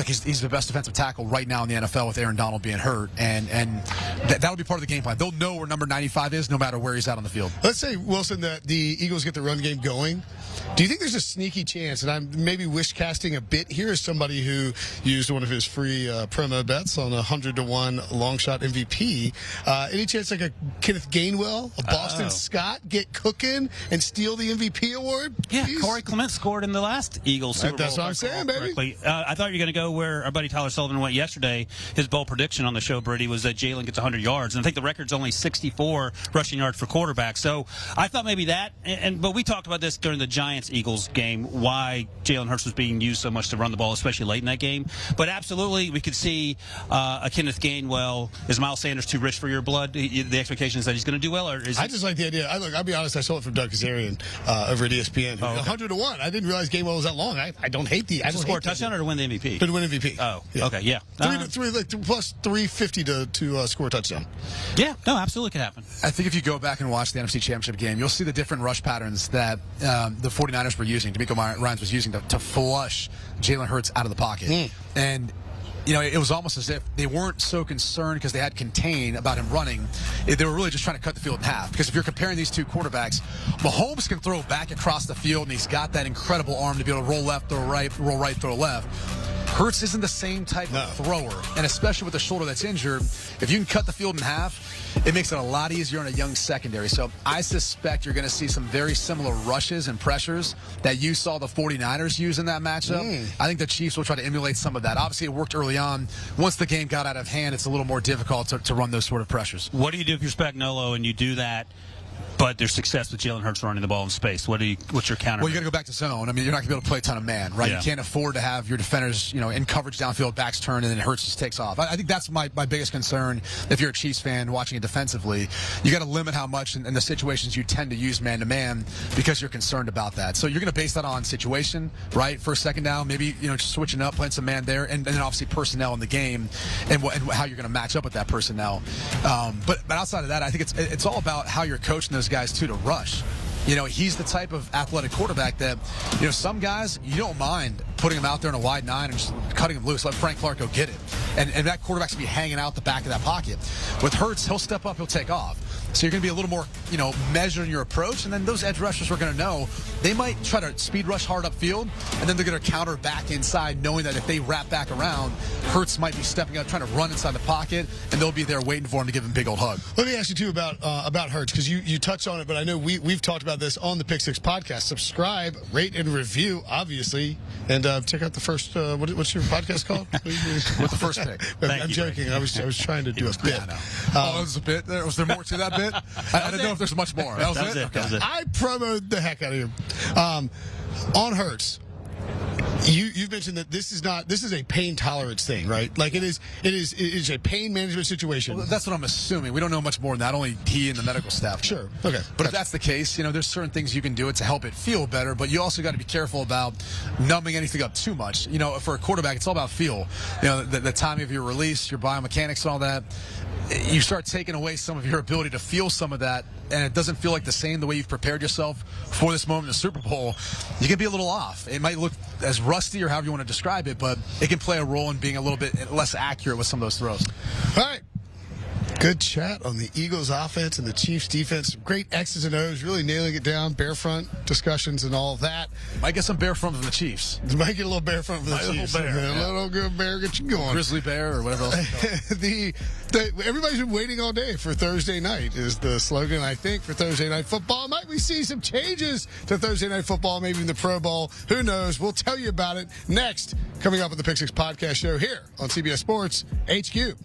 he's the best defensive tackle right now in the NFL with Aaron Donald being hurt, and that'll be part of the game plan. They'll know where number 95 is no matter where he's at on the field. Let's say, Wilson, that the Eagles get the run game going. Do you think there's a sneaky chance, and I'm maybe wish-casting a bit here as somebody who used one of his free promo bets on a 100-to-1 long shot MVP, any chance like a Kenneth Gainwell, a Boston Scott get cooking and steal the MVP award? Yeah, Corey Clement scored in the last Eagles Super Bowl. That's what I'm saying, baby. I thought you were going to go where our buddy Tyler Sullivan went yesterday. His bold prediction on the show, Brady, was that Jalen gets 100 yards. And I think the record's only 64 rushing yards for quarterback. So I thought maybe that. But we talked about this during the Giants-Eagles game, why Jalen Hurts was being used so much to run the ball, especially late in that game. But absolutely, we could see a Kenneth Gainwell. Is Miles Sanders too rich for your blood? The expectation is that he's going to do well? Or is I just like the idea. I'll be honest, I saw it from Doug Kazarian over at ESPN. 100-to-1. I didn't realize Gainwell was that long. I don't hate the. To score a touchdown or to win the MVP? To win MVP. Oh, yeah. Okay, yeah. Plus 350 to score a touchdown. Yeah, no, absolutely could happen. I think if you go back and watch the NFC Championship game, you'll see the different rush patterns that the 49ers were using, DeMeco Ryans was using to flush Jalen Hurts out of the pocket. And it was almost as if they weren't so concerned because they had contain about him running. They were really just trying to cut the field in half. Because if you're comparing these two quarterbacks, Mahomes can throw back across the field, and he's got that incredible arm to be able to roll left, throw right, throw left. Hurts isn't the same type of thrower, and especially with the shoulder that's injured, if you can cut the field in half, it makes it a lot easier on a young secondary. So I suspect you're going to see some very similar rushes and pressures that you saw the 49ers use in that matchup. I think the Chiefs will try to emulate some of that. Obviously, it worked early on. Once the game got out of hand, it's a little more difficult to run those sort of pressures. What do you do if you're Spagnuolo and you do that, but there's success with Jalen Hurts running the ball in space? What's your counter? Well, you got to go back to zone. I mean, you're not going to be able to play a ton of man, right? Yeah. You can't afford to have your defenders, in coverage downfield, backs turn, and then Hurts just takes off. I think that's my biggest concern if you're a Chiefs fan watching it defensively. You got to limit how much in the situations you tend to use man-to-man because you're concerned about that. So you're going to base that on situation, right? First, second down, maybe, just switching up, playing some man there, and then obviously personnel in the game and how you're going to match up with that personnel. But outside of that, I think it's all about how you're coaching those guys, too, to rush. He's the type of athletic quarterback that, some guys, you don't mind putting him out there in a wide nine and just cutting him loose. Let Frank Clark go get it. And that quarterback's going to be hanging out the back of that pocket. With Hurts, he'll step up, he'll take off. So you're going to be a little more, measured in your approach. And then those edge rushers are going to know they might try to speed rush hard upfield, and then they're going to counter back inside, knowing that if they wrap back around, Hurts might be stepping up, trying to run inside the pocket, and they'll be there waiting for him to give him a big old hug. Let me ask you, too, about Hurts, because you touched on it, but I know we've talked about this on the Pick Six podcast. Subscribe, rate, and review, obviously, and check out the first, what's your podcast called? With the first pick. I'm joking. I was trying to do a bit. It was a bit there. Was there more to that bit? I don't know if there's much more. That was it? That was it. I promoted the heck out of you. On Hurts, you've mentioned that this is a pain tolerance thing, right? Like it is a pain management situation. Well, that's what I'm assuming. We don't know much more than that. Only he and the medical staff. Sure. Okay. But if that's the case, there's certain things you can do to help it feel better, but you also got to be careful about numbing anything up too much. For a quarterback, it's all about feel. The time of your release, your biomechanics and all that. You start taking away some of your ability to feel some of that, and it doesn't feel like the same the way you've prepared yourself for this moment in the Super Bowl. You can be a little off. It might look as rusty or however you want to describe it, but it can play a role in being a little bit less accurate with some of those throws. All right. Good chat on the Eagles offense and the Chiefs defense. Great X's and O's, really nailing it down. Bear front discussions and all of that. Might get some bear front from the Chiefs. Might get a little bear front from the Chiefs. Little bear. A little good bear get you going. Grizzly bear or whatever else. Everybody's been waiting all day for Thursday night is the slogan, I think, for Thursday Night Football. Might we see some changes to Thursday Night Football, maybe in the Pro Bowl? Who knows? We'll tell you about it next, coming up on the Pick Six Podcast Show here on CBS Sports HQ.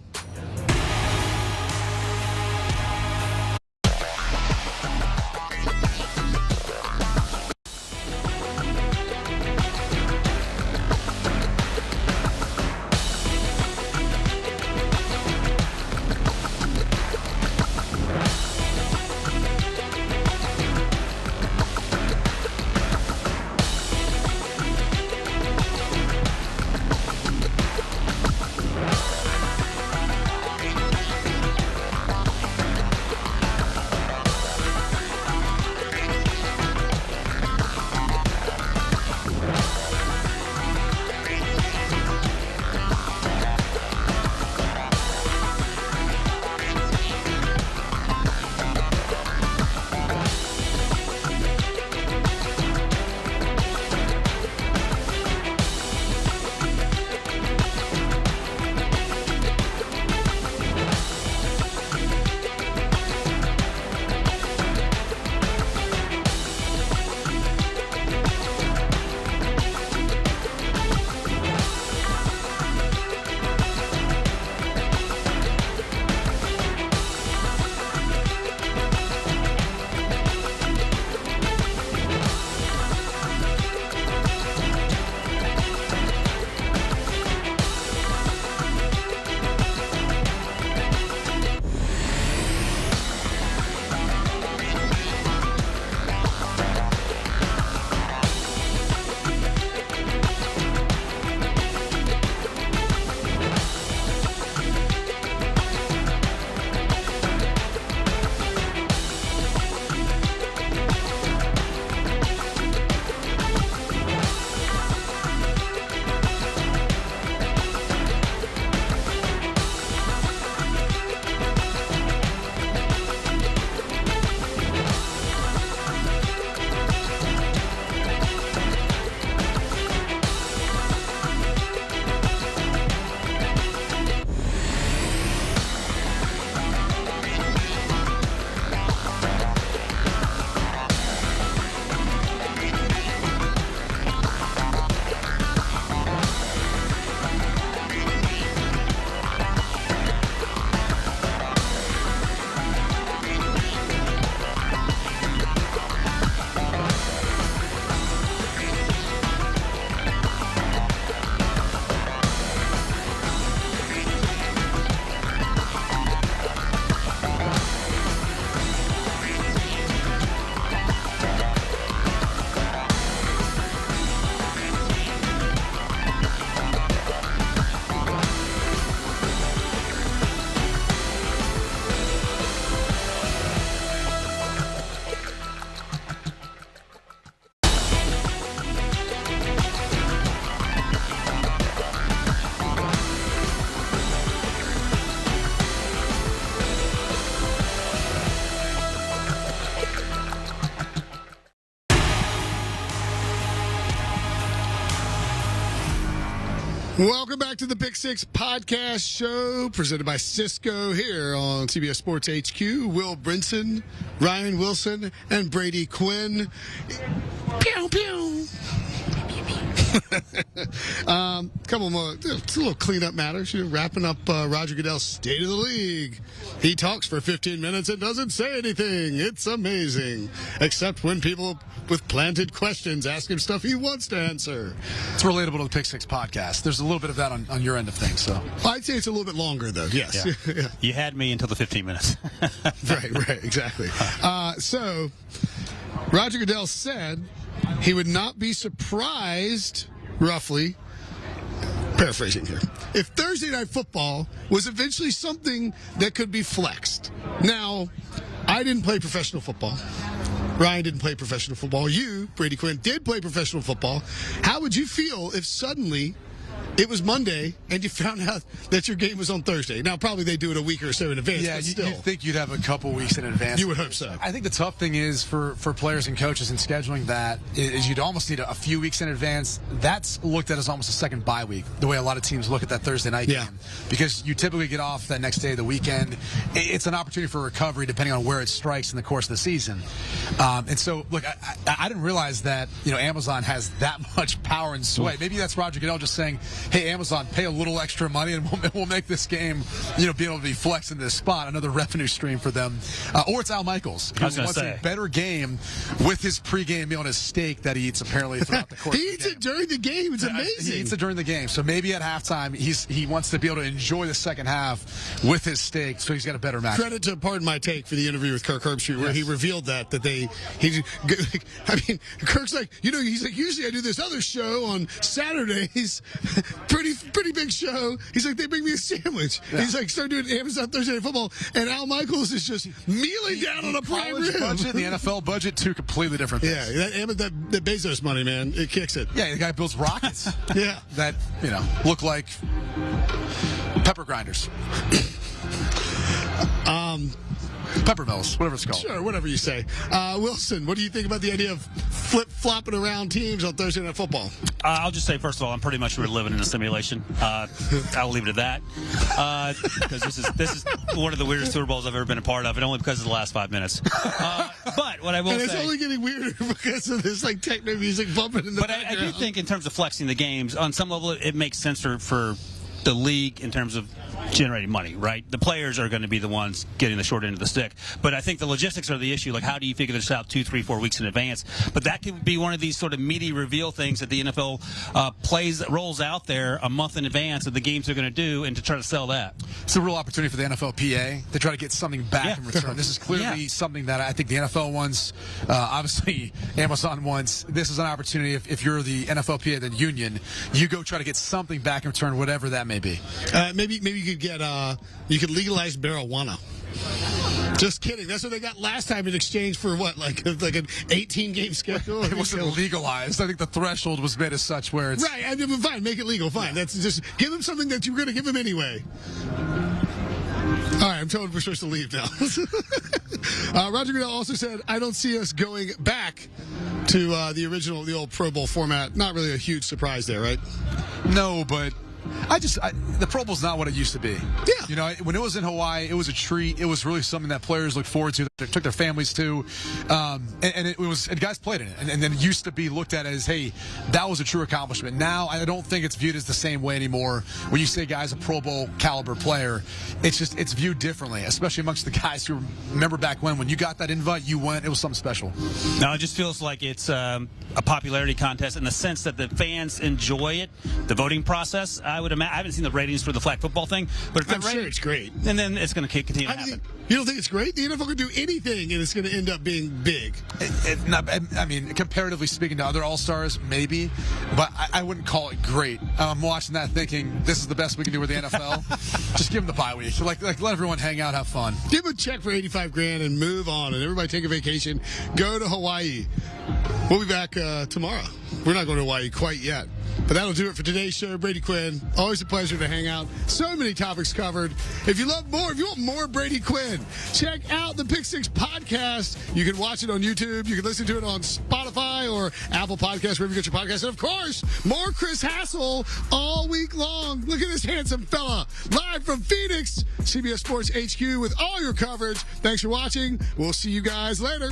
Welcome back to the Pick Six Podcast Show, presented by Cisco here on CBS Sports HQ. Will Brinson, Ryan Wilson, and Brady Quinn. Pew, pew. Couple more, it's a little cleanup matters. Wrapping up Roger Goodell's State of the League. He talks for 15 minutes and doesn't say anything. It's amazing. Except when people with planted questions ask him stuff he wants to answer. It's relatable to the Pick Six podcast. There's a little bit of that on your end of things. So I'd say it's a little bit longer, though. Yes. Yeah. Yeah. You had me until the 15 minutes. Right, exactly. So, Roger Goodell said he would not be surprised, roughly, paraphrasing here, if Thursday Night Football was eventually something that could be flexed. Now, I didn't play professional football. Ryan didn't play professional football. You, Brady Quinn, did play professional football. How would you feel if suddenly it was Monday and you found out that your game was on Thursday? Now, probably they do it a week or so in advance, yeah, but still. you'd think you'd have a couple weeks in advance. You would hope so. I think the tough thing is for players and coaches in scheduling that is you'd almost need a few weeks in advance. That's looked at as almost a second bye week, the way a lot of teams look at that Thursday night game. Because you typically get off that next day of the weekend. It's an opportunity for recovery depending on where it strikes in the course of the season. And so, look, I didn't realize that, Amazon has that much power and sway. Maybe that's Roger Goodell just saying, hey, Amazon, pay a little extra money and we'll make this game, being able to be flexed in this spot, another revenue stream for them. Or it's Al Michaels, who wants a better game with his pregame meal and his steak that he eats apparently throughout the course. He eats it during the game. It's amazing. He eats it during the game. So maybe at halftime, he wants to be able to enjoy the second half with his steak, so he's got a better match. Credit to Pardon My Take for the interview with Kirk Herbstreit, where he revealed that Kirk's like, he's like, usually I do this other show on Saturdays, pretty big show. He's like, they bring me a sandwich. Yeah. He's like, start doing Amazon Thursday Night Football, and Al Michaels is just mealing down on a prime rib. Budget, the NFL budget, two completely different things. Yeah, that Bezos money, man, it kicks it. Yeah, the guy builds rockets. Yeah, that look like pepper grinders. Pepper mills, whatever it's called. Sure, whatever you say. Wilson, what do you think about the idea of flip-flopping around teams on Thursday Night Football? I'll just say, first of all, I'm pretty much living in a simulation. I'll leave it at that. Because this is one of the weirdest Super Bowls I've ever been a part of, and only because of the last 5 minutes. But what I will say... And it's only getting weirder because of this techno music bumping in the background. But I do think in terms of flexing the games, on some level, it makes sense for the league in terms of generating money, right? The players are going to be the ones getting the short end of the stick. But I think the logistics are the issue. Like, how do you figure this out 2, 3, 4 weeks in advance? But that could be one of these sort of meaty reveal things that the NFL rolls out there a month in advance of the games they're going to do, and to try to sell that. It's a real opportunity for the NFLPA to try to get something back in return. This is clearly something that I think the NFL wants. Obviously, Amazon wants. This is an opportunity. If you're the NFLPA, the union, you go try to get something back in return, whatever that may be. Maybe you could legalize marijuana. Just kidding. That's what they got last time in exchange for what, like an 18-game schedule? It wasn't legalized. I think the threshold was made as such where it's... Right. I mean, fine. Make it legal. Fine. That's just give them something that you were going to give them anyway. All right, I'm told we're supposed to leave now. Roger Goodell also said, I don't see us going back to the old Pro Bowl format. Not really a huge surprise there, right? No, but... the Pro Bowl's not what it used to be. Yeah. When it was in Hawaii, it was a treat. It was really something that players looked forward to, that took their families to. And guys played in it. And then it used to be looked at as, hey, that was a true accomplishment. Now, I don't think it's viewed as the same way anymore. When you say a guy's a Pro Bowl caliber player, it's viewed differently, especially amongst the guys who remember back when you got that invite, you went, it was something special. No, it just feels like it's a popularity contest in the sense that the fans enjoy it, the voting process. I haven't seen the ratings for the flag football thing, but if I'm sure it's great. And then it's going to continue to happen. You don't think it's great? The NFL could do anything, and it's going to end up being big. Comparatively speaking to other All-Stars, maybe, but I wouldn't call it great. I'm watching that thinking, this is the best we can do with the NFL. Just give them the bye week. Like let everyone hang out, have fun. Give them a check for $85,000 and move on, and everybody take a vacation. Go to Hawaii. We'll be back tomorrow. We're not going to Hawaii quite yet. But that'll do it for today's show. Brady Quinn, always a pleasure to hang out. So many topics covered. If you want more Brady Quinn, check out the Pick Six podcast. You can watch it on YouTube. You can listen to it on Spotify or Apple Podcasts, wherever you get your podcasts. And of course, more Chris Hassel all week long. Look at this handsome fella, live from Phoenix, CBS Sports HQ with all your coverage. Thanks for watching. We'll see you guys later.